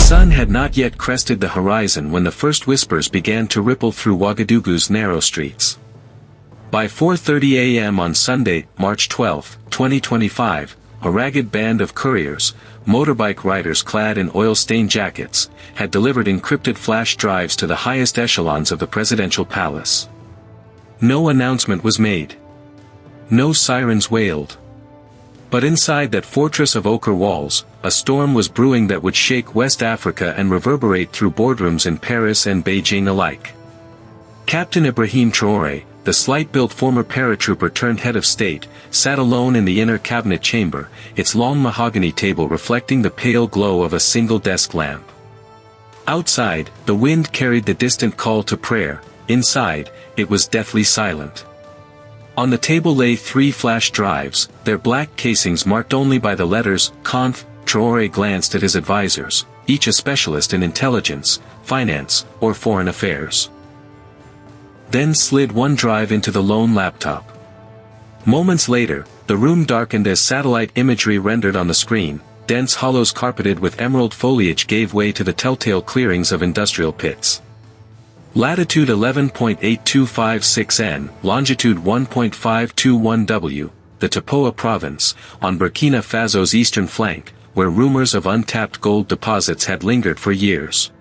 sun had not yet crested the horizon when the first whispers began to ripple through Ouagadougou's narrow streets. By 4:30 a.m. on Sunday, March 12, 2025, a ragged band of couriers, motorbike riders clad in oil-stained jackets, had delivered encrypted flash drives to the highest echelons of the presidential palace. No announcement was made. No sirens wailed. But inside that fortress of ochre walls, a storm was brewing that would shake West Africa and reverberate through boardrooms in Paris and Beijing alike. Captain Ibrahim Traoré, the slight-built former paratrooper turned head of state, sat alone in the inner cabinet chamber, its long mahogany table reflecting the pale glow of a single desk lamp. Outside, the wind carried the distant call to prayer. Inside, it was deathly silent. On the table lay 3 flash drives, their black casings marked only by the letters Conf. Traoré glanced at his advisors, each a specialist in intelligence, finance, or foreign affairs. Then slid one drive into the lone laptop. Moments later, the room darkened as satellite imagery rendered on the screen. Dense hollows carpeted with emerald foliage gave way to the telltale clearings of industrial pits. Latitude 11.8256 N, longitude 1.521 W, the Tapoa province, on Burkina Faso's eastern flank, where rumors of untapped gold deposits had lingered for years.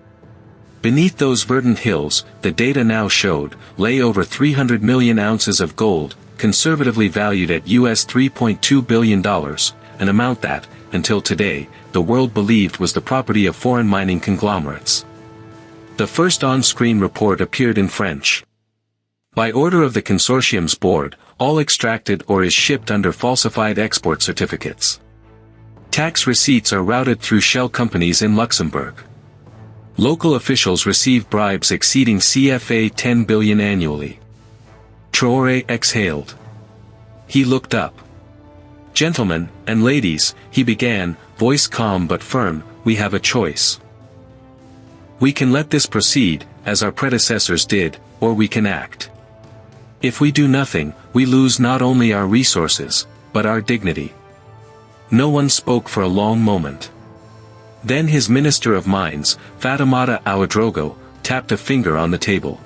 Beneath those verdant hills, the data now showed, lay over 300 million ounces of gold, conservatively valued at US $3.2 billion, an amount that, until today, the world believed was the property of foreign mining conglomerates. The first on-screen report appeared in French. By order of the consortium's board, all extracted or is shipped under falsified export certificates. Tax receipts are routed through shell companies in Luxembourg. Local officials receive bribes exceeding CFA 10 billion annually. Traoré exhaled. He looked up. "Gentlemen and ladies," he began, voice calm but firm, "we have a choice. We can let this proceed, as our predecessors did, or we can act. If we do nothing, we lose not only our resources, but our dignity." No one spoke for a long moment. Then his Minister of Mines, Fatoumata Ouedraogo, tapped a finger on the table.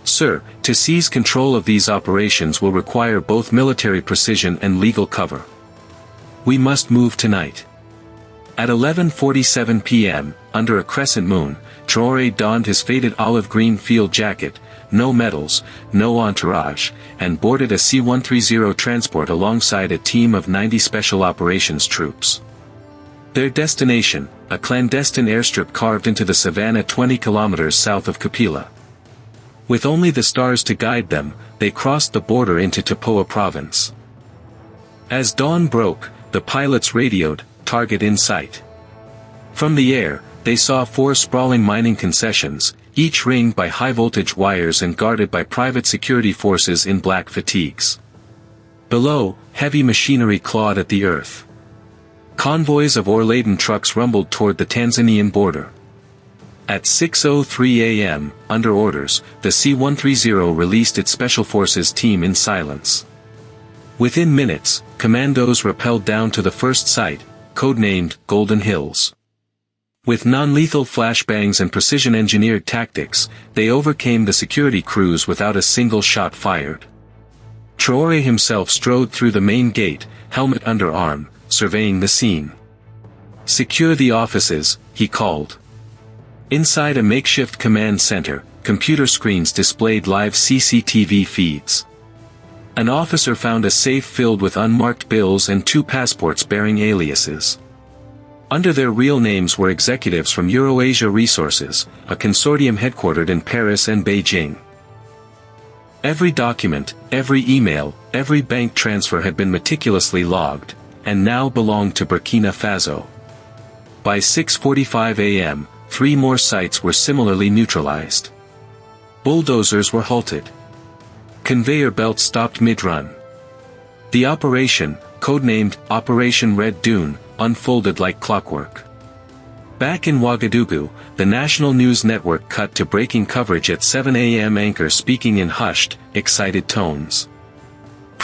"Sir, to seize control of these operations will require both military precision and legal cover. We must move tonight." At 11:47 p.m., under a crescent moon, Traoré donned his faded olive-green field jacket, no medals, no entourage, and boarded a C-130 transport alongside a team of 90 Special Operations troops. Their destination, a clandestine airstrip carved into the savannah 20 kilometers south of Kapila. With only the stars to guide them, they crossed the border into Tapoa province. As dawn broke, the pilots radioed, "Target in sight." From the air, they saw 4 sprawling mining concessions, each ringed by high-voltage wires and guarded by private security forces in black fatigues. Below, heavy machinery clawed at the earth. Convoys of ore-laden trucks rumbled toward the Tanzanian border. At 6:03 a.m., under orders, the C-130 released its Special Forces team in silence. Within minutes, commandos rappelled down to the first site, codenamed Golden Hills. With non-lethal flashbangs and precision-engineered tactics, they overcame the security crews without a single shot fired. Traoré himself strode through the main gate, helmet under arm, surveying the scene. "Secure the offices," he called. Inside a makeshift command center, computer screens displayed live CCTV feeds. An officer found a safe filled with unmarked bills and 2 passports bearing aliases. Under their real names were executives from Eurasia Resources, a consortium headquartered in Paris and Beijing. Every document, every email, every bank transfer had been meticulously logged, and now belonged to Burkina Faso. By 6:45 a.m., 3 more sites were similarly neutralized. Bulldozers were halted. Conveyor belts stopped mid-run. The operation, codenamed Operation Red Dune, unfolded like clockwork. Back in Ouagadougou, the national news network cut to breaking coverage at 7 a.m. anchor speaking in hushed, excited tones.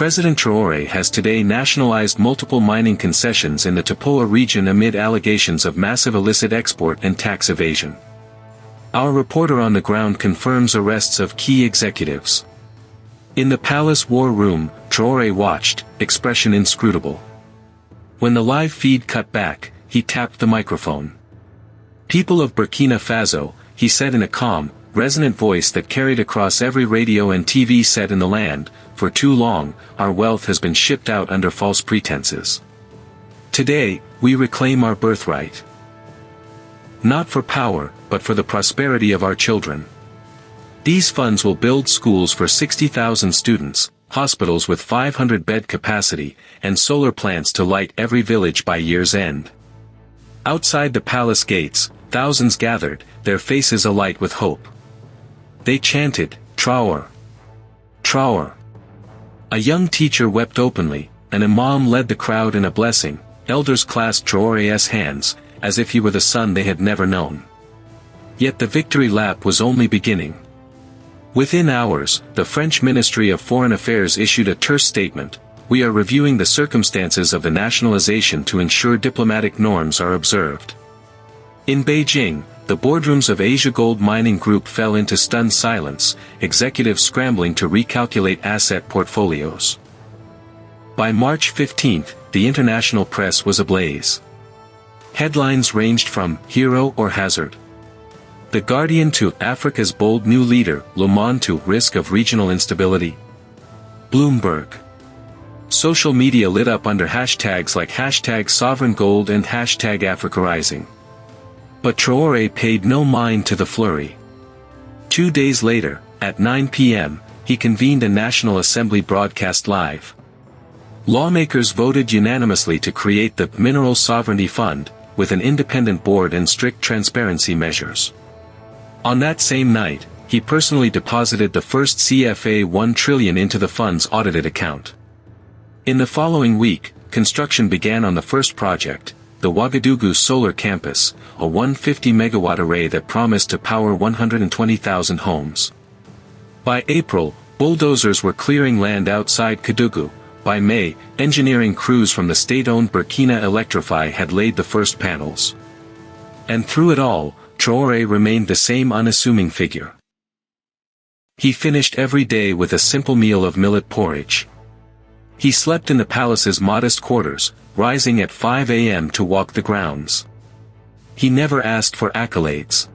President Traoré has today nationalized multiple mining concessions in the Tapoa region amid allegations of massive illicit export and tax evasion. Our reporter on the ground confirms arrests of key executives. In the palace war room, Traoré watched, expression inscrutable. When the live feed cut back, he tapped the microphone. "People of Burkina Faso," he said in a calm, resonant voice that carried across every radio and TV set in the land, "for too long, our wealth has been shipped out under false pretenses. Today, we reclaim our birthright. Not for power, but for the prosperity of our children. These funds will build schools for 60,000 students, hospitals with 500-bed capacity, and solar plants to light every village by year's end." Outside the palace gates, thousands gathered, their faces alight with hope. They chanted, "Traoré! Traoré!" A young teacher wept openly, an imam led the crowd in a blessing, elders clasped Traoré's hands, as if he were the son they had never known. Yet the victory lap was only beginning. Within hours, the French Ministry of Foreign Affairs issued a terse statement: "We are reviewing the circumstances of the nationalization to ensure diplomatic norms are observed." In Beijing, the boardrooms of Asia Gold Mining Group fell into stunned silence, executives scrambling to recalculate asset portfolios. By March 15, the international press was ablaze. Headlines ranged from "Hero or Hazard?" The Guardian to "Africa's bold new leader," Le Monde to "Risk of regional instability." Bloomberg. Social media lit up under hashtags like #SovereignGold and #AfricaRising. But Traoré paid no mind to the flurry. 2 days later, at 9 p.m., he convened a National Assembly broadcast live. Lawmakers voted unanimously to create the Mineral Sovereignty Fund, with an independent board and strict transparency measures. On that same night, he personally deposited the first CFA 1 trillion into the fund's audited account. In the following week, construction began on the first project, the Ouagadougou Solar Campus, a 150-megawatt array that promised to power 120,000 homes. By April, bulldozers were clearing land outside Kédougou. By May, engineering crews from the state-owned Burkina Electrify had laid the first panels. And through it all, Traoré remained the same unassuming figure. He finished every day with a simple meal of millet porridge. He slept in the palace's modest quarters, rising at 5 a.m. to walk the grounds. He never asked for accolades.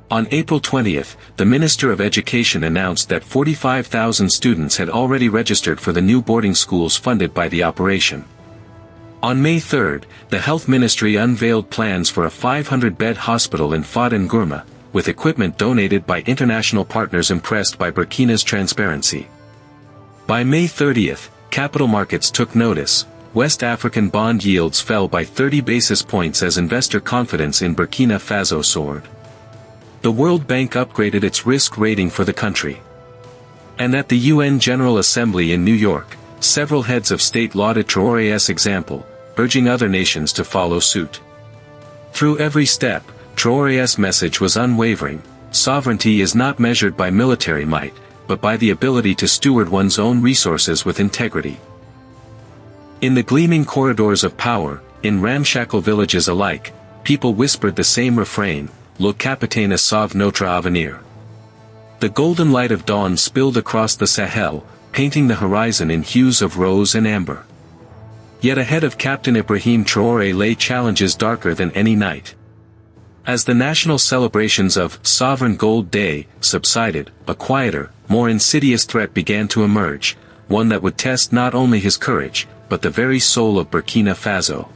On April 20, the Minister of Education announced that 45,000 students had already registered for the new boarding schools funded by the operation. On May 3, the Health Ministry unveiled plans for a 500-bed hospital in Fada Ngourma, with equipment donated by international partners impressed by Burkina's transparency. By May 30, capital markets took notice. West African bond yields fell by 30 basis points as investor confidence in Burkina Faso soared. The World Bank upgraded its risk rating for the country. And at the UN General Assembly in New York, several heads of state lauded Traoré's example, urging other nations to follow suit. Through every step, Traoré's message was unwavering: sovereignty is not measured by military might, but by the ability to steward one's own resources with integrity. In the gleaming corridors of power, in ramshackle villages alike, people whispered the same refrain: "Le capitaine sauve notre avenir." The golden light of dawn spilled across the Sahel, painting the horizon in hues of rose and amber. Yet ahead of Captain Ibrahim Traoré lay challenges darker than any night. As the national celebrations of Sovereign Gold Day subsided, a quieter, more insidious threat began to emerge, one that would test not only his courage, but the very soul of Burkina Faso.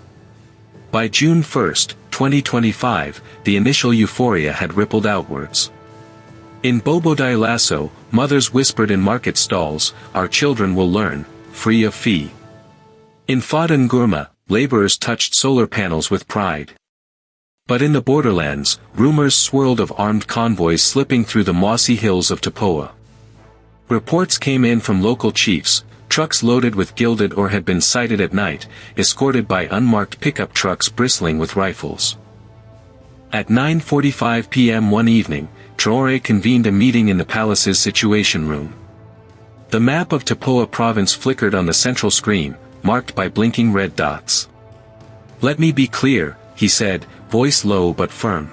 By June 1, 2025, the initial euphoria had rippled outwards. In Bobo Dioulasso, mothers whispered in market stalls, "Our children will learn, free of fee." In Fada Ngourma, laborers touched solar panels with pride. But in the borderlands, rumors swirled of armed convoys slipping through the mossy hills of Tapoa. Reports came in from local chiefs, trucks loaded with gilded or had been sighted at night, escorted by unmarked pickup trucks bristling with rifles. At 9:45 p.m. one evening, Traoré convened a meeting in the palace's situation room. The map of Tapoa province flickered on the central screen, marked by blinking red dots. "Let me be clear," he said, voice low but firm.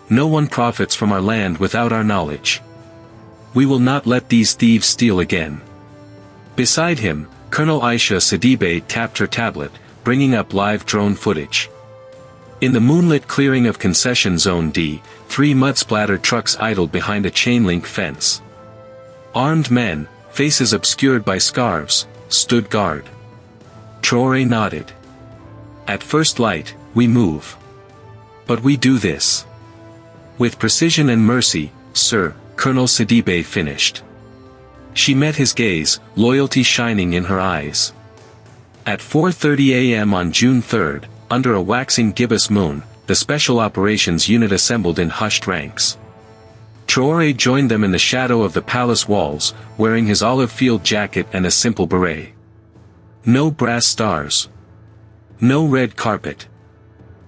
"No one profits from our land without our knowledge. We will not let these thieves steal again." Beside him, Colonel Aisha Sidibe tapped her tablet, bringing up live drone footage. In the moonlit clearing of Concession Zone D, 3 mud-splattered trucks idled behind a chain-link fence. Armed men, faces obscured by scarves, stood guard. Traoré nodded. "At first light, we move. But we do this with precision and mercy, sir," Colonel Sidibe finished. She met his gaze, loyalty shining in her eyes. At 4:30 a.m. on June 3, under a waxing gibbous moon, the Special Operations Unit assembled in hushed ranks. Traoré joined them in the shadow of the palace walls, wearing his olive field jacket and a simple beret. No brass stars. No red carpet.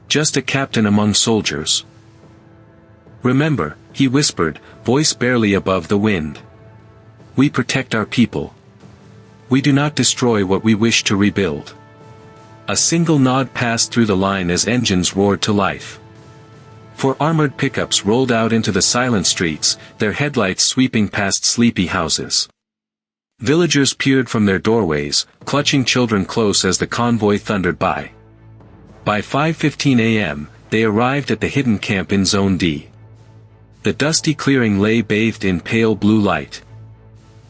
Just a captain among soldiers. "Remember," he whispered, voice barely above the wind. "We protect our people. We do not destroy what we wish to rebuild." A single nod passed through the line as engines roared to life. 4 armored pickups rolled out into the silent streets, their headlights sweeping past sleepy houses. Villagers peered from their doorways, clutching children close as the convoy thundered by. By 5:15 a.m., they arrived at the hidden camp in Zone D. The dusty clearing lay bathed in pale blue light.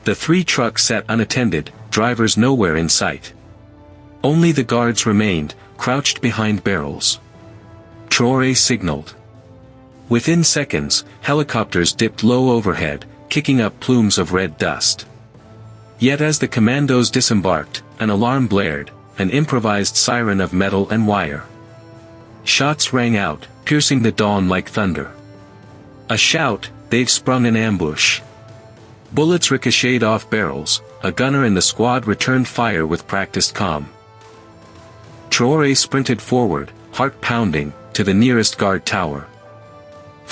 The 3 trucks sat unattended, drivers nowhere in sight. Only the guards remained, crouched behind barrels. Traoré signaled. Within seconds, helicopters dipped low overhead, kicking up plumes of red dust. Yet as the commandos disembarked, an alarm blared, an improvised siren of metal and wire. Shots rang out, piercing the dawn like thunder. A shout, "They've sprung an ambush." Bullets ricocheted off barrels, a gunner in the squad returned fire with practiced calm. Traoré sprinted forward, heart pounding, to the nearest guard tower.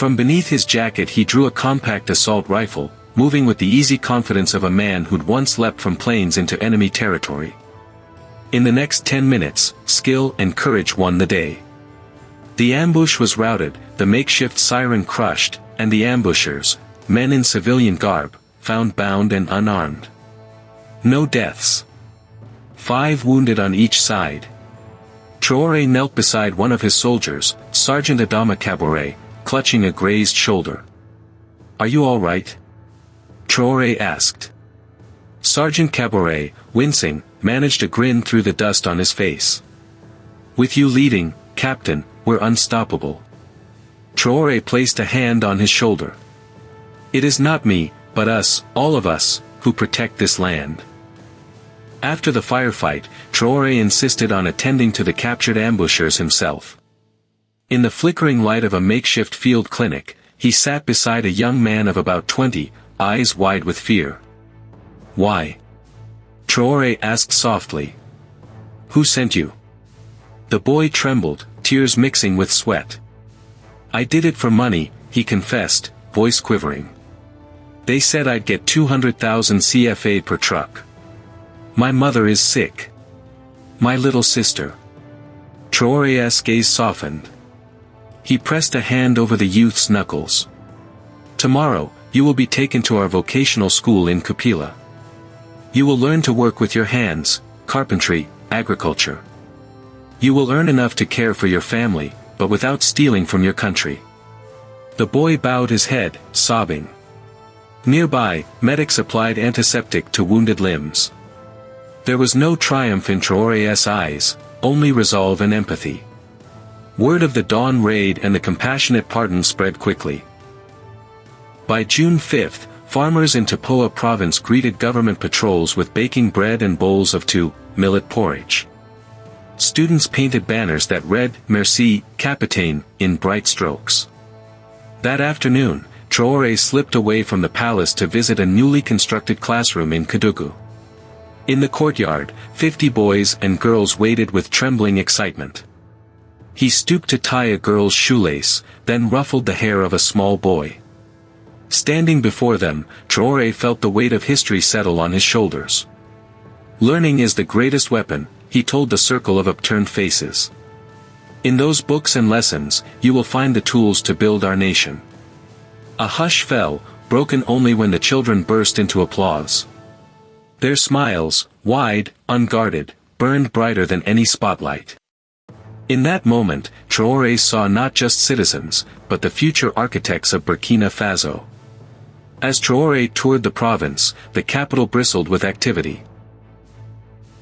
From beneath his jacket he drew a compact assault rifle, moving with the easy confidence of a man who'd once leapt from plains into enemy territory. In the next 10 minutes, skill and courage won the day. The ambush was routed, the makeshift siren crushed, and the ambushers, men in civilian garb, found bound and unarmed. No deaths. 5 wounded on each side. Traoré knelt beside one of his soldiers, Sergeant Adama Kaboré, clutching a grazed shoulder. "Are you all right?" Traoré asked. Sergeant Kaboré, wincing, managed a grin through the dust on his face. "With you leading, Captain, we're unstoppable." Traoré placed a hand on his shoulder. "It is not me, but us, all of us, who protect this land." After the firefight, Traoré insisted on attending to the captured ambushers himself. In the flickering light of a makeshift field clinic, he sat beside a young man of about 20, eyes wide with fear. "Why?" Traoré asked softly. "Who sent you?" The boy trembled, tears mixing with sweat. "I did it for money," he confessed, voice quivering. "They said I'd get 200,000 CFA per truck. My mother is sick. My little sister." Traoré's gaze softened. He pressed a hand over the youth's knuckles. "Tomorrow, you will be taken to our vocational school in Kapila. You will learn to work with your hands, carpentry, agriculture. You will earn enough to care for your family, but without stealing from your country." The boy bowed his head, sobbing. Nearby, medics applied antiseptic to wounded limbs. There was no triumph in Traoré's eyes, only resolve and empathy. Word of the dawn raid and the compassionate pardon spread quickly. By June 5, farmers in Tapoa province greeted government patrols with baking bread and bowls of millet porridge. Students painted banners that read, "Merci, Capitaine," in bright strokes. That afternoon, Traoré slipped away from the palace to visit a newly constructed classroom in Kédougou. In the courtyard, 50 boys and girls waited with trembling excitement. He stooped to tie a girl's shoelace, then ruffled the hair of a small boy. Standing before them, Traoré felt the weight of history settle on his shoulders. Learning is the greatest weapon, he told the circle of upturned faces. In those books and lessons, you will find the tools to build our nation. A hush fell, broken only when the children burst into applause. Their smiles, wide, unguarded, burned brighter than any spotlight. In that moment, Traoré saw not just citizens, but the future architects of Burkina Faso. As Traoré toured the province, the capital bristled with activity.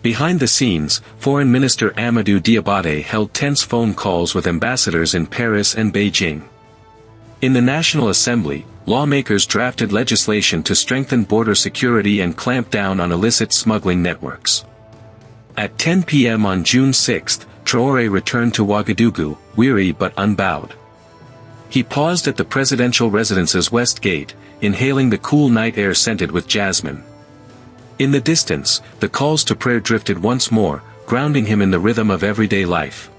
Behind the scenes, Foreign Minister Amadou Diabaté held tense phone calls with ambassadors in Paris and Beijing. In the National Assembly, lawmakers drafted legislation to strengthen border security and clamp down on illicit smuggling networks. At 10 p.m. on June 6, Traoré returned to Ouagadougou, weary but unbowed. He paused at the presidential residence's west gate, inhaling the cool night air scented with jasmine. In the distance, the calls to prayer drifted once more, grounding him in the rhythm of everyday life.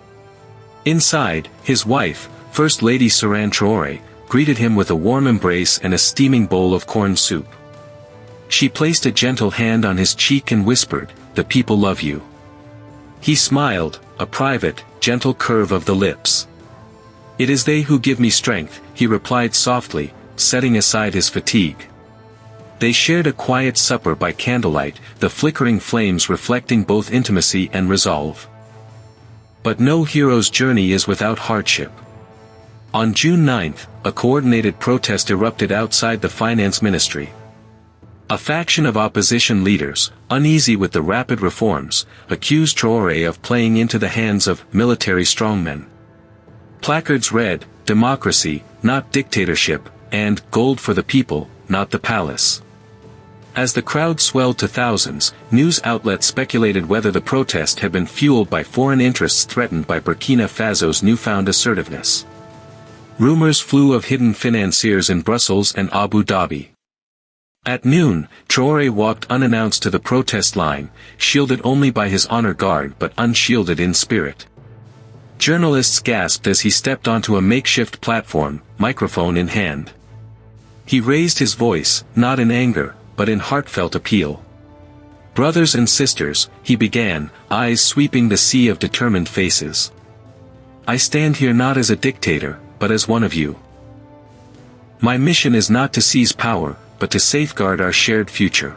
Inside, his wife, First Lady Saran Traoré, greeted him with a warm embrace and a steaming bowl of corn soup. She placed a gentle hand on his cheek and whispered, "The people love you." He smiled, a private, gentle curve of the lips. "It is they who give me strength," he replied softly, setting aside his fatigue. They shared a quiet supper by candlelight, the flickering flames reflecting both intimacy and resolve. But no hero's journey is without hardship. On June 9, a coordinated protest erupted outside the finance ministry. A faction of opposition leaders, uneasy with the rapid reforms, accused Traoré of playing into the hands of military strongmen. Placards read, "Democracy, not dictatorship," and "Gold for the people, not the palace." As the crowd swelled to thousands, news outlets speculated whether the protest had been fueled by foreign interests threatened by Burkina Faso's newfound assertiveness. Rumors flew of hidden financiers in Brussels and Abu Dhabi. At noon, Traoré walked unannounced to the protest line, shielded only by his honor guard but unshielded in spirit. Journalists gasped as he stepped onto a makeshift platform, microphone in hand. He raised his voice, not in anger, but in heartfelt appeal. "Brothers and sisters," he began, eyes sweeping the sea of determined faces. "I stand here not as a dictator, but as one of you. My mission is not to seize power, but to safeguard our shared future.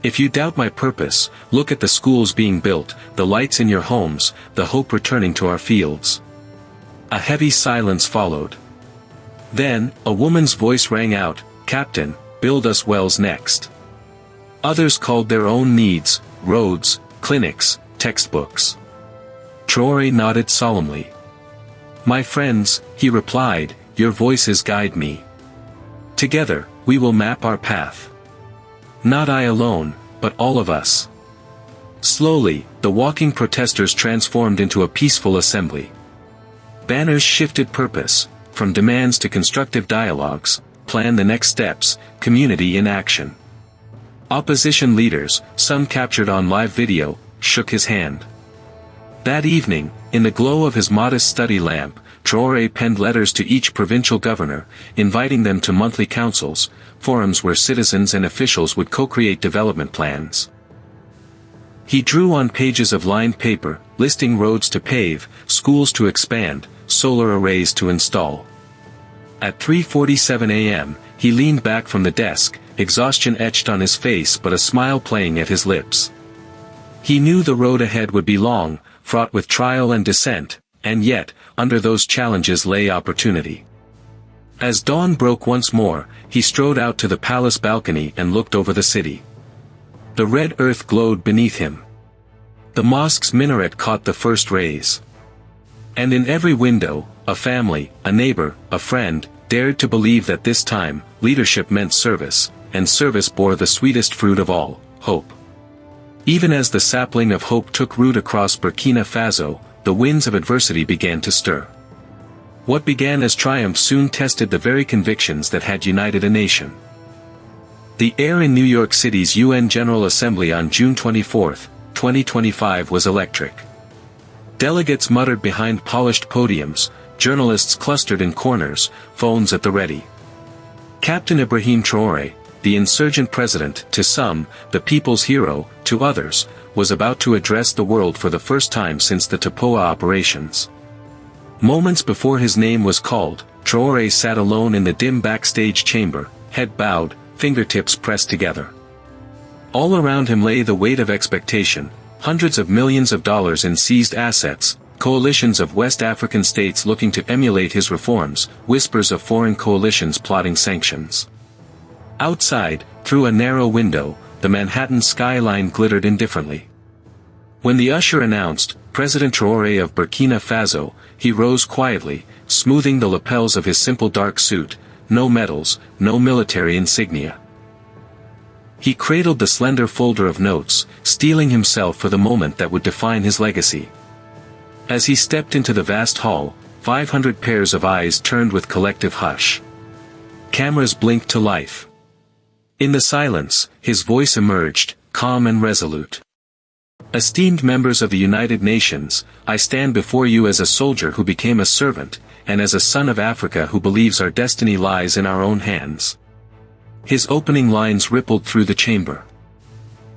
If you doubt my purpose, look at the schools being built, the lights in your homes, the hope returning to our fields." A heavy silence followed. Then, a woman's voice rang out, "Captain, build us wells next." Others called their own needs, roads, clinics, textbooks. Traoré nodded solemnly. "My friends," he replied, "your voices guide me. Together, we will map our path. Not I alone, but all of us." Slowly, the walking protesters transformed into a peaceful assembly. Banners shifted purpose, from demands to constructive dialogues, plan the next steps, community in action. Opposition leaders, some captured on live video, shook his hand. That evening, in the glow of his modest study lamp, Traoré penned letters to each provincial governor, inviting them to monthly councils, forums where citizens and officials would co-create development plans. He drew on pages of lined paper, listing roads to pave, schools to expand, solar arrays to install. At 3:47 a.m., he leaned back from the desk, exhaustion etched on his face but a smile playing at his lips. He knew the road ahead would be long, fraught with trial and descent, and yet, under those challenges lay opportunity. As dawn broke once more, he strode out to the palace balcony and looked over the city. The red earth glowed beneath him. The mosque's minaret caught the first rays. And in every window, a family, a neighbor, a friend, dared to believe that this time, leadership meant service, and service bore the sweetest fruit of all, hope. Even as the sapling of hope took root across Burkina Faso, the winds of adversity began to stir. What began as triumph soon tested the very convictions that had united a nation. The air in New York City's UN General Assembly on June 24, 2025 was electric. Delegates muttered behind polished podiums, journalists clustered in corners, phones at the ready. Captain Ibrahim Traoré, the insurgent president, to some, the people's hero, to others, was about to address the world for the first time since the Tapoa operations. Moments before his name was called, Traoré sat alone in the dim backstage chamber, head bowed, fingertips pressed together. All around him lay the weight of expectation, hundreds of millions of dollars in seized assets, coalitions of West African states looking to emulate his reforms, whispers of foreign coalitions plotting sanctions. Outside, through a narrow window, the Manhattan skyline glittered indifferently. When the usher announced, President Traoré of Burkina Faso, he rose quietly, smoothing the lapels of his simple dark suit, no medals, no military insignia. He cradled the slender folder of notes, steeling himself for the moment that would define his legacy. As he stepped into the vast hall, 500 pairs of eyes turned with collective hush. Cameras blinked to life. In the silence, his voice emerged, calm and resolute. Esteemed members of the United Nations, I stand before you as a soldier who became a servant, and as a son of Africa who believes our destiny lies in our own hands. His opening lines rippled through the chamber.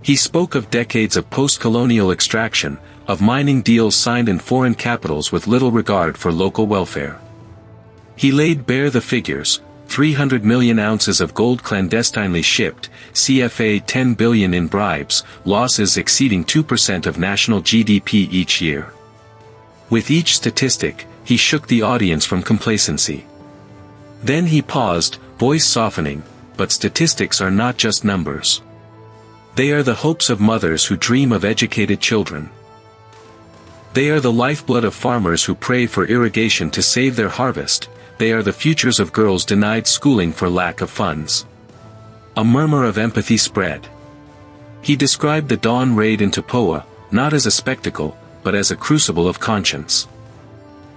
He spoke of decades of post-colonial extraction, of mining deals signed in foreign capitals with little regard for local welfare. He laid bare the figures: 300 million ounces of gold clandestinely shipped, CFA 10 billion in bribes, losses exceeding 2% of national GDP each year. With each statistic, he shook the audience from complacency. Then he paused, voice softening, but statistics are not just numbers. They are the hopes of mothers who dream of educated children. They are the lifeblood of farmers who pray for irrigation to save their harvest. They are the futures of girls denied schooling for lack of funds. A murmur of empathy spread. He described the dawn raid in Tapoa, not as a spectacle, but as a crucible of conscience.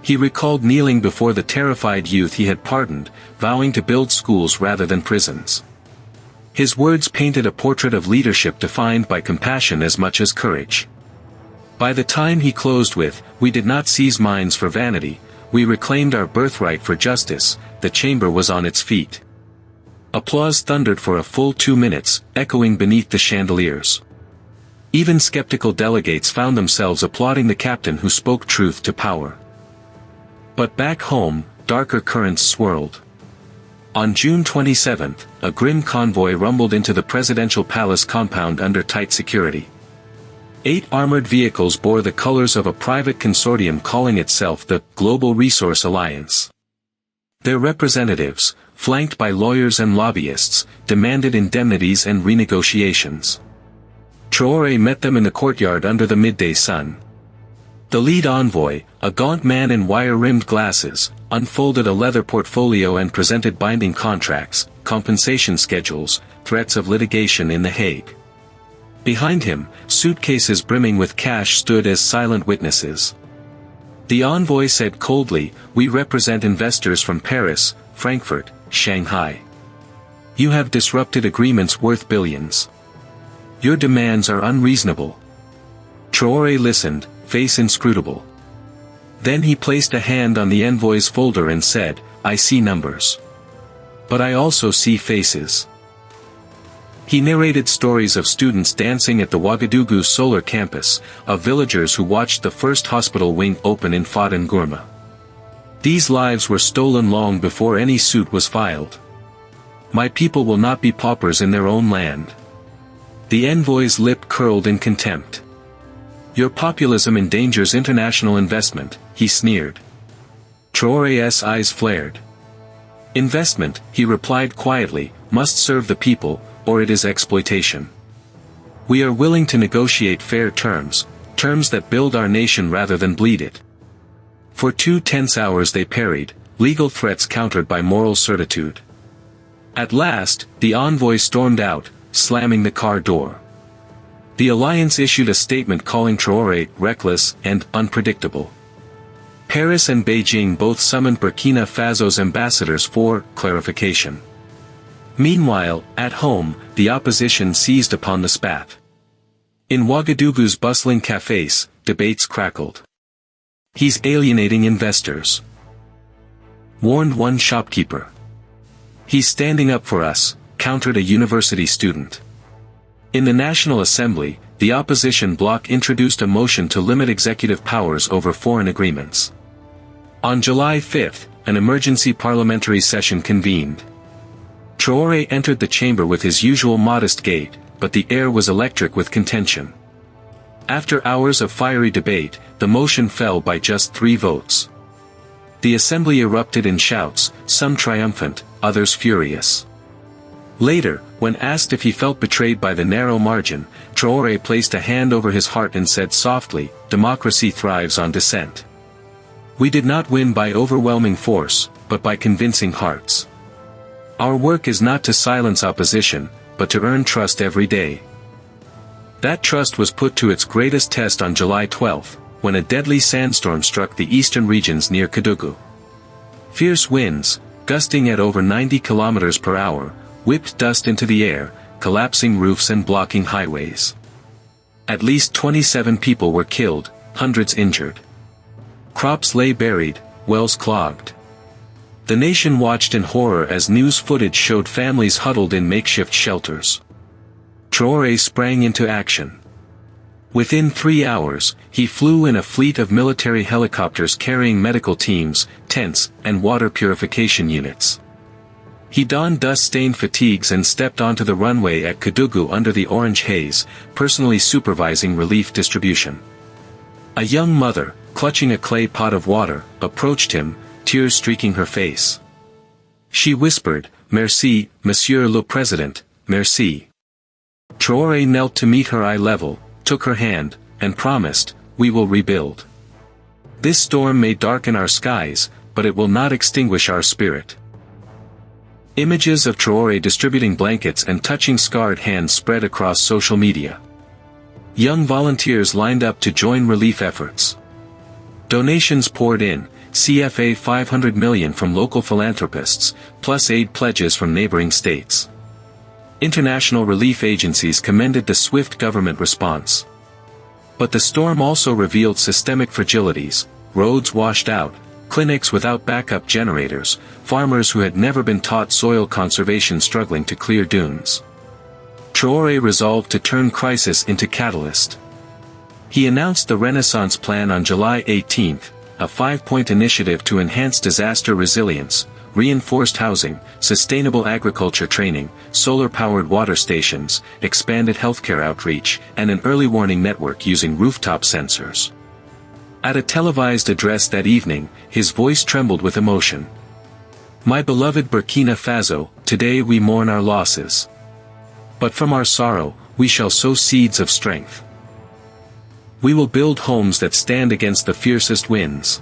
He recalled kneeling before the terrified youth he had pardoned, vowing to build schools rather than prisons. His words painted a portrait of leadership defined by compassion as much as courage. By the time he closed with, "We did not seize mines for vanity, we reclaimed our birthright for justice," the chamber was on its feet. Applause thundered for a full 2 minutes, echoing beneath the chandeliers. Even skeptical delegates found themselves applauding the captain who spoke truth to power. But back home, darker currents swirled. On June 27, a grim convoy rumbled into the presidential palace compound under tight security. 8 armored vehicles bore the colors of a private consortium calling itself the Global Resource Alliance. Their representatives, flanked by lawyers and lobbyists, demanded indemnities and renegotiations. Traoré met them in the courtyard under the midday sun. The lead envoy, a gaunt man in wire-rimmed glasses, unfolded a leather portfolio and presented binding contracts, compensation schedules, threats of litigation in The Hague. Behind him, suitcases brimming with cash stood as silent witnesses. The envoy said coldly, "We represent investors from Paris, Frankfurt, Shanghai. You have disrupted agreements worth billions. Your demands are unreasonable." Traoré listened, face inscrutable. Then he placed a hand on the envoy's folder and said, "I see numbers. But I also see faces." He narrated stories of students dancing at the Ouagadougou solar campus, of villagers who watched the first hospital wing open in Fada Ngourma. These lives were stolen long before any suit was filed. "My people will not be paupers in their own land." The envoy's lip curled in contempt. "Your populism endangers international investment," he sneered. Traoré's eyes flared. "Investment," he replied quietly, "must serve the people, or it is exploitation. We are willing to negotiate fair terms, terms that build our nation rather than bleed it." For 2 tense hours they parried, legal threats countered by moral certitude. At last, the envoy stormed out, slamming the car door. The alliance issued a statement calling Traoré reckless and unpredictable. Paris and Beijing both summoned Burkina Faso's ambassadors for clarification. Meanwhile, at home, the opposition seized upon the spat. In Ouagadougou's bustling cafés, debates crackled. "He's alienating investors," warned one shopkeeper. "He's standing up for us," countered a university student. In the National Assembly, the opposition bloc introduced a motion to limit executive powers over foreign agreements. On July 5, an emergency parliamentary session convened. Traoré entered the chamber with his usual modest gait, but the air was electric with contention. After hours of fiery debate, the motion fell by just 3 votes. The assembly erupted in shouts, some triumphant, others furious. Later, when asked if he felt betrayed by the narrow margin, Traoré placed a hand over his heart and said softly, "Democracy thrives on dissent. We did not win by overwhelming force, but by convincing hearts. Our work is not to silence opposition, but to earn trust every day." That trust was put to its greatest test on July 12, when a deadly sandstorm struck the eastern regions near Kédougou. Fierce winds, gusting at over 90 km per hour, whipped dust into the air, collapsing roofs and blocking highways. At least 27 people were killed, hundreds injured. Crops lay buried, wells clogged. The nation watched in horror as news footage showed families huddled in makeshift shelters. Traoré sprang into action. Within 3 hours, he flew in a fleet of military helicopters carrying medical teams, tents, and water purification units. He donned dust-stained fatigues and stepped onto the runway at Kédougou under the orange haze, personally supervising relief distribution. A young mother, clutching a clay pot of water, approached him, tears streaking her face. She whispered, "Merci, Monsieur le Président, merci." Traoré knelt to meet her eye level, took her hand, and promised, "We will rebuild. This storm may darken our skies, but it will not extinguish our spirit." Images of Traoré distributing blankets and touching scarred hands spread across social media. Young volunteers lined up to join relief efforts. Donations poured in, CFA 500 million from local philanthropists, plus aid pledges from neighboring states. International relief agencies commended the swift government response. But the storm also revealed systemic fragilities: roads washed out, clinics without backup generators, farmers who had never been taught soil conservation struggling to clear dunes. Traoré resolved to turn crisis into catalyst. He announced the Renaissance Plan on July 18, a 5-point initiative to enhance disaster resilience, reinforced housing, sustainable agriculture training, solar-powered water stations, expanded healthcare outreach, and an early warning network using rooftop sensors. At a televised address that evening, his voice trembled with emotion. "My beloved Burkina Faso, today we mourn our losses. But from our sorrow, we shall sow seeds of strength. We will build homes that stand against the fiercest winds.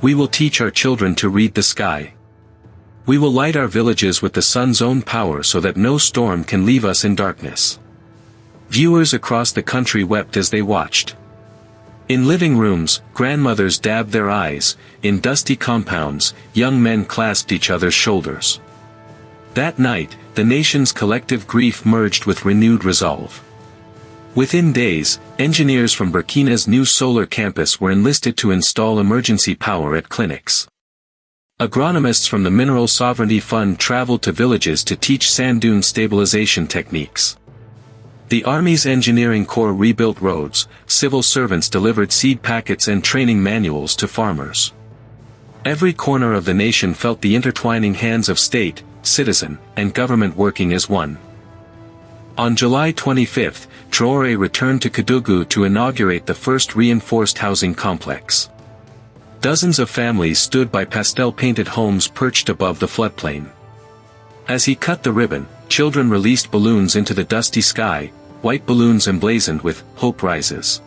We will teach our children to read the sky. We will light our villages with the sun's own power so that no storm can leave us in darkness." Viewers across the country wept as they watched. In living rooms, grandmothers dabbed their eyes; in dusty compounds, young men clasped each other's shoulders. That night, the nation's collective grief merged with renewed resolve. Within days, engineers from Burkina's new solar campus were enlisted to install emergency power at clinics. Agronomists from the Mineral Sovereignty Fund traveled to villages to teach sand dune stabilization techniques. The Army's engineering corps rebuilt roads, civil servants delivered seed packets and training manuals to farmers. Every corner of the nation felt the intertwining hands of state, citizen, and government working as one. On July 25, Traoré returned to Kédougou to inaugurate the first reinforced housing complex. Dozens of families stood by pastel-painted homes perched above the floodplain. As he cut the ribbon, children released balloons into the dusty sky, white balloons emblazoned with "Hope Rises."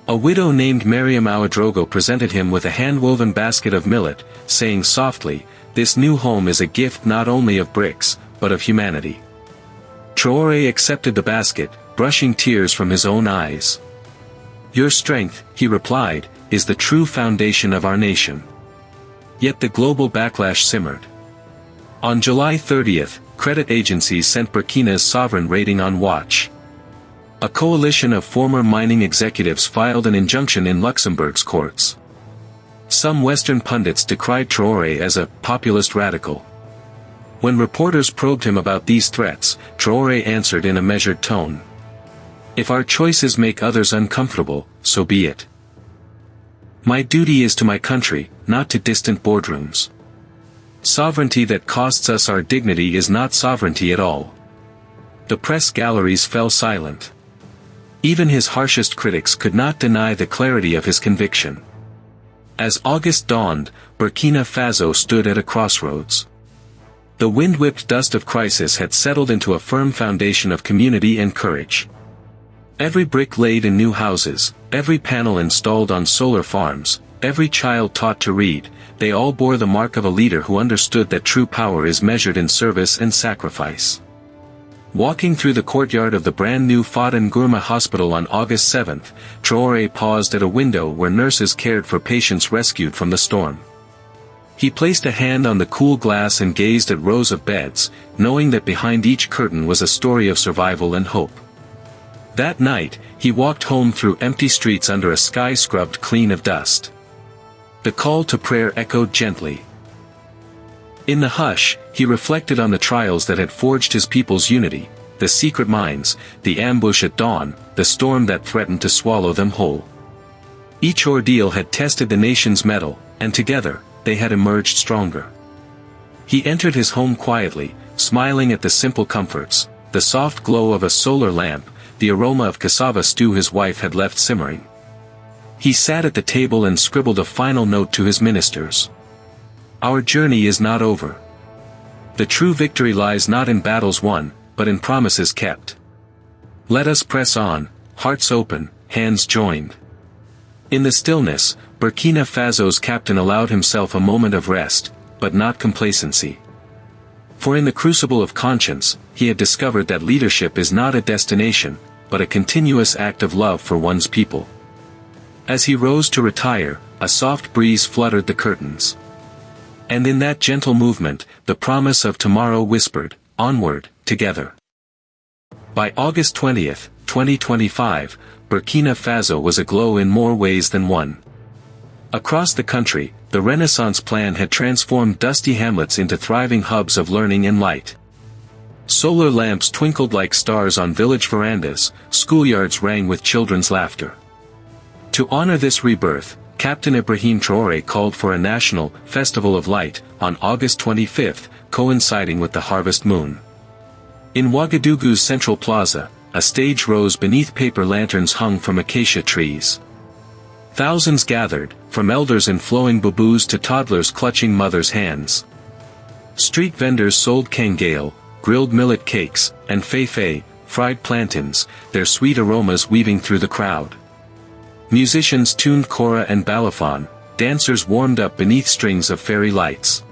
A widow named Mariam Ouedraogo presented him with a hand-woven basket of millet, saying softly, "This new home is a gift not only of bricks, but of humanity." Traoré accepted the basket, brushing tears from his own eyes. "Your strength," he replied, "is the true foundation of our nation." Yet the global backlash simmered. On July 30, credit agencies sent Burkina's sovereign rating on watch. A coalition of former mining executives filed an injunction in Luxembourg's courts. Some Western pundits decried Traoré as a populist radical. When reporters probed him about these threats, Traoré answered in a measured tone. "If our choices make others uncomfortable, so be it. My duty is to my country, not to distant boardrooms. Sovereignty that costs us our dignity is not sovereignty at all." The press galleries fell silent. Even his harshest critics could not deny the clarity of his conviction. As August dawned, Burkina Faso stood at a crossroads. The wind-whipped dust of crisis had settled into a firm foundation of community and courage. Every brick laid in new houses, every panel installed on solar farms, every child taught to read, they all bore the mark of a leader who understood that true power is measured in service and sacrifice. Walking through the courtyard of the brand-new Fada Ngourma hospital on August 7, Traoré paused at a window where nurses cared for patients rescued from the storm. He placed a hand on the cool glass and gazed at rows of beds, knowing that behind each curtain was a story of survival and hope. That night, he walked home through empty streets under a sky scrubbed clean of dust. The call to prayer echoed gently. In the hush, he reflected on the trials that had forged his people's unity, the secret mines, the ambush at dawn, the storm that threatened to swallow them whole. Each ordeal had tested the nation's mettle, and together, they had emerged stronger. He entered his home quietly, smiling at the simple comforts, the soft glow of a solar lamp, the aroma of cassava stew his wife had left simmering. He sat at the table and scribbled a final note to his ministers. "Our journey is not over. The true victory lies not in battles won, but in promises kept. Let us press on, hearts open, hands joined." In the stillness, Burkina Faso's captain allowed himself a moment of rest, but not complacency. For in the crucible of conscience, he had discovered that leadership is not a destination, but a continuous act of love for one's people. As he rose to retire, a soft breeze fluttered the curtains. And in that gentle movement, the promise of tomorrow whispered, "Onward, together." By August 20, 2025, Burkina Faso was aglow in more ways than one. Across the country, the Renaissance plan had transformed dusty hamlets into thriving hubs of learning and light. Solar lamps twinkled like stars on village verandas, schoolyards rang with children's laughter. To honor this rebirth, Captain Ibrahim Traoré called for a national Festival of Light on August 25, coinciding with the harvest moon. In Ouagadougou's central plaza, a stage rose beneath paper lanterns hung from acacia trees. Thousands gathered, from elders in flowing boubous to toddlers clutching mothers' hands. Street vendors sold kangale, grilled millet cakes, and fei-fei, fried plantains, their sweet aromas weaving through the crowd. Musicians tuned kora and balafon, dancers warmed up beneath strings of fairy lights.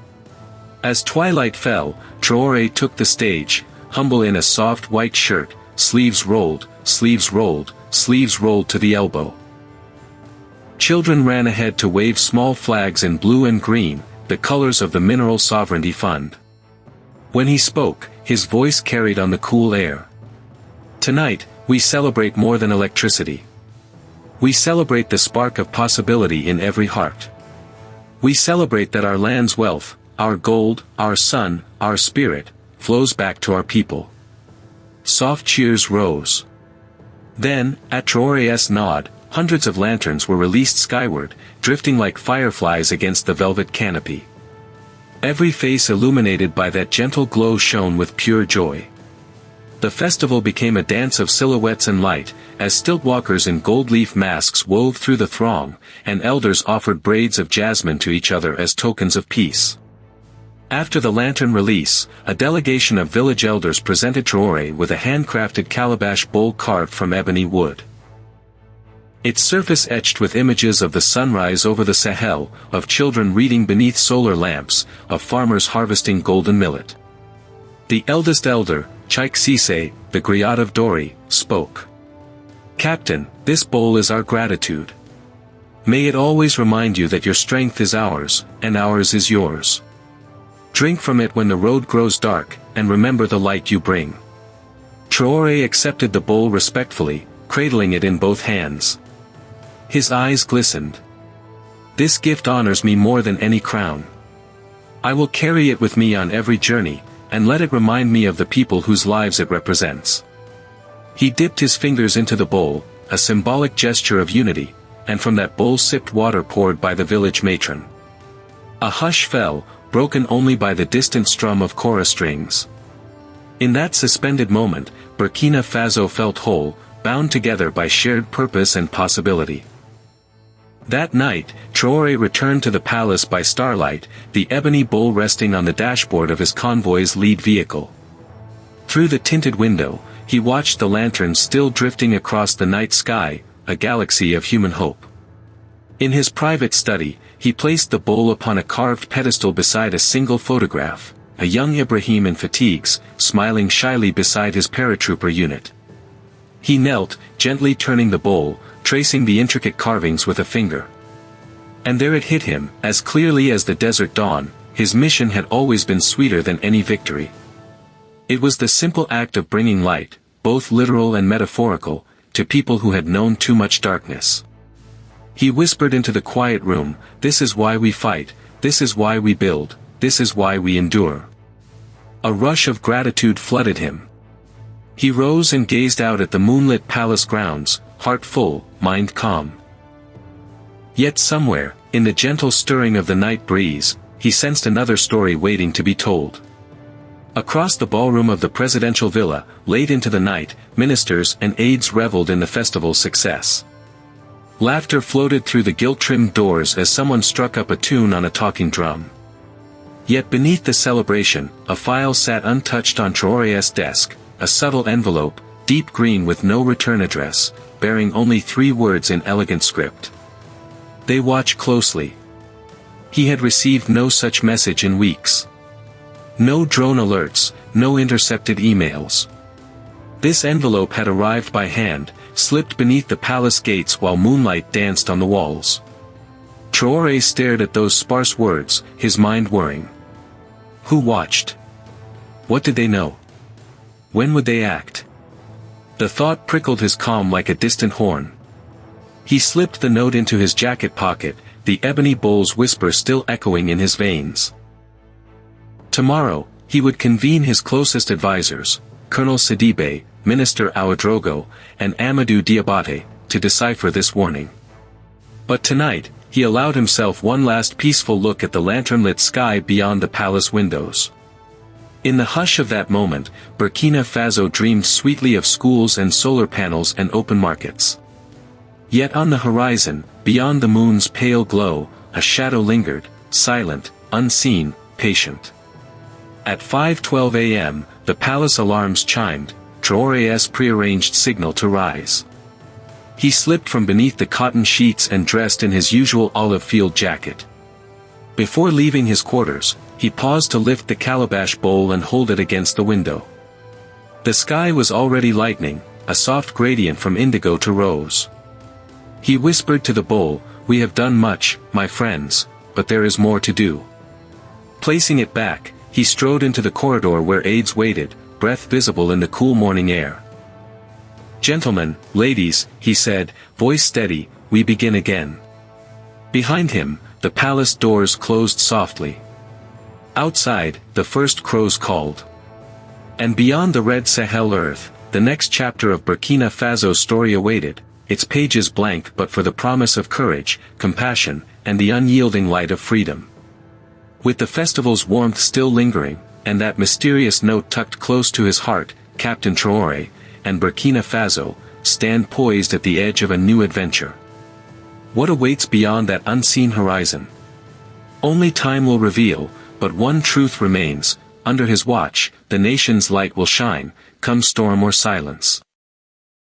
As twilight fell, Traoré took the stage, humble in a soft white shirt, sleeves rolled, sleeves rolled, sleeves rolled to the elbow. Children ran ahead to wave small flags in blue and green, the colors of the Mineral Sovereignty Fund. When he spoke, his voice carried on the cool air. "Tonight, we celebrate more than electricity. We celebrate the spark of possibility in every heart. We celebrate that our land's wealth, our gold, our sun, our spirit, flows back to our people." Soft cheers rose. Then, at Traoré's nod, hundreds of lanterns were released skyward, drifting like fireflies against the velvet canopy. Every face illuminated by that gentle glow shone with pure joy. The festival became a dance of silhouettes and light, as stilt walkers in gold leaf masks wove through the throng, and elders offered braids of jasmine to each other as tokens of peace. After the lantern release, a delegation of village elders presented Traoré with a handcrafted calabash bowl carved from ebony wood. Its surface etched with images of the sunrise over the Sahel, of children reading beneath solar lamps, of farmers harvesting golden millet. The eldest elder, Cheikh Cissé, the griot of Dori, spoke. "Captain, this bowl is our gratitude. May it always remind you that your strength is ours, and ours is yours. Drink from it when the road grows dark, and remember the light you bring." Traoré accepted the bowl respectfully, cradling it in both hands. His eyes glistened. "This gift honors me more than any crown. I will carry it with me on every journey, and let it remind me of the people whose lives it represents." He dipped his fingers into the bowl, a symbolic gesture of unity, and from that bowl sipped water poured by the village matron. A hush fell, broken only by the distant strum of kora strings. In that suspended moment, Burkina Faso felt whole, bound together by shared purpose and possibility. That night, Traoré returned to the palace by starlight, the ebony bowl resting on the dashboard of his convoy's lead vehicle. Through the tinted window, he watched the lanterns still drifting across the night sky, a galaxy of human hope. In his private study, he placed the bowl upon a carved pedestal beside a single photograph, a young Ibrahim in fatigues, smiling shyly beside his paratrooper unit. He knelt, gently turning the bowl, tracing the intricate carvings with a finger. And there it hit him, as clearly as the desert dawn, his mission had always been sweeter than any victory. It was the simple act of bringing light, both literal and metaphorical, to people who had known too much darkness. He whispered into the quiet room, "This is why we fight, this is why we build, this is why we endure." A rush of gratitude flooded him. He rose and gazed out at the moonlit palace grounds, heart full, mind calm. Yet somewhere, in the gentle stirring of the night breeze, he sensed another story waiting to be told. Across the ballroom of the presidential villa, late into the night, ministers and aides reveled in the festival's success. Laughter floated through the gilt-trimmed doors as someone struck up a tune on a talking drum. Yet beneath the celebration, a file sat untouched on Traoré's desk, a subtle envelope, deep green with no return address, bearing only 3 words in elegant script. They watched closely. He had received no such message in weeks. No drone alerts, no intercepted emails. This envelope had arrived by hand, slipped beneath the palace gates while moonlight danced on the walls. Traoré stared at those sparse words, his mind whirring. Who watched? What did they know? When would they act? The thought prickled his calm like a distant horn. He slipped the note into his jacket pocket, the ebony bowl's whisper still echoing in his veins. Tomorrow, he would convene his closest advisors, Colonel Sidibe, Minister Ouedraogo, and Amadou Diabate, to decipher this warning. But tonight, he allowed himself one last peaceful look at the lantern-lit sky beyond the palace windows. In the hush of that moment, Burkina Faso dreamed sweetly of schools and solar panels and open markets. Yet on the horizon, beyond the moon's pale glow, a shadow lingered, silent, unseen, patient. At 5:12 a.m., the palace alarms chimed, Traoré's prearranged signal to rise. He slipped from beneath the cotton sheets and dressed in his usual olive field jacket. Before leaving his quarters, he paused to lift the calabash bowl and hold it against the window. The sky was already lightening, a soft gradient from indigo to rose. He whispered to the bowl, "We have done much, my friends, but there is more to do." Placing it back, he strode into the corridor where aides waited, breath visible in the cool morning air. "Gentlemen, ladies," he said, voice steady, "we begin again." Behind him, the palace doors closed softly. Outside, the first crows called. And beyond the red Sahel earth, the next chapter of Burkina Faso's story awaited, its pages blank but for the promise of courage, compassion, and the unyielding light of freedom. With the festival's warmth still lingering, and that mysterious note tucked close to his heart, Captain Traoré, and Burkina Faso, stand poised at the edge of a new adventure. What awaits beyond that unseen horizon? Only time will reveal, but one truth remains, under his watch, the nation's light will shine, come storm or silence.